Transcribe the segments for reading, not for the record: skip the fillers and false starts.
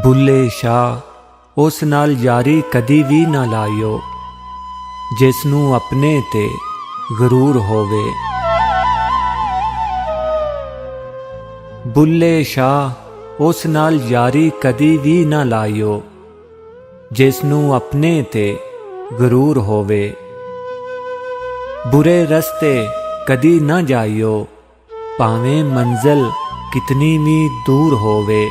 ਬੁੱਲੇ ਸ਼ਾਹ ਉਸ ਨਾਲ ਯਾਰੀ ਕਦੀ ਵੀ ਨਾ ਲਾਇਓ, ਜਿਸ ਨੂੰ ਆਪਣੇ ਤੇ ਗਰੂਰ ਹੋਵੇ। ਬੁੱਲੇ ਸ਼ਾਹ ਉਸ ਨਾਲ ਯਾਰੀ ਕਦੀ ਵੀ ਨਾ ਲਾਇਓ, ਜਿਸ ਨੂੰ ਆਪਣੇ ਤੇ ਗਰੂਰ ਹੋਵੇ। ਬੁਰੇ ਰਸਤੇ ਕਦੀ ਨਾ ਜਾਇਓ, ਭਾਵੇਂ ਮੰਜ਼ਿਲ ਕਿਤਨੀ ਵੀ ਦੂਰ ਹੋਵੇ।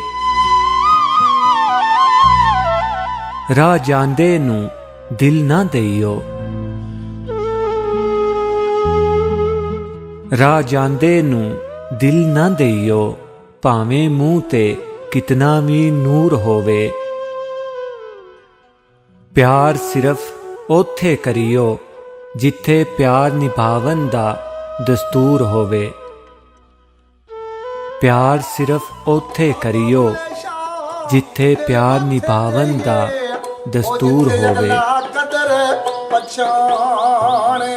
ਰਾਹ ਜਾਂਦੇ ਨੂੰ ਦਿਲ ਨਾ ਦਈਓ, ਰਾਹ ਜਾਂਦੇ ਨੂੰ ਦਿਲ ਨਾ ਦਈਓ, ਭਾਵੇਂ ਮੂੰਹ ਤੇ ਕਿਤਨਾ ਵੀ ਨੂਰ ਹੋਵੇ। ਪਿਆਰ ਸਿਰਫ ਉੱਥੇ ਕਰਿਓ ਜਿੱਥੇ ਪਿਆਰ ਨਿਭਾਵਨ ਦਾ ਦਸਤੂਰ ਹੋਵੇ। ਪਿਆਰ ਸਿਰਫ ਉੱਥੇ ਕਰਿਓ ਜਿੱਥੇ ਪਿਆਰ ਨਿਭਾਵਨ ਦਾ ਦਸਤੂਰ ਹੋਵੇ। ਕਦਰ ਪਛਾਣੇ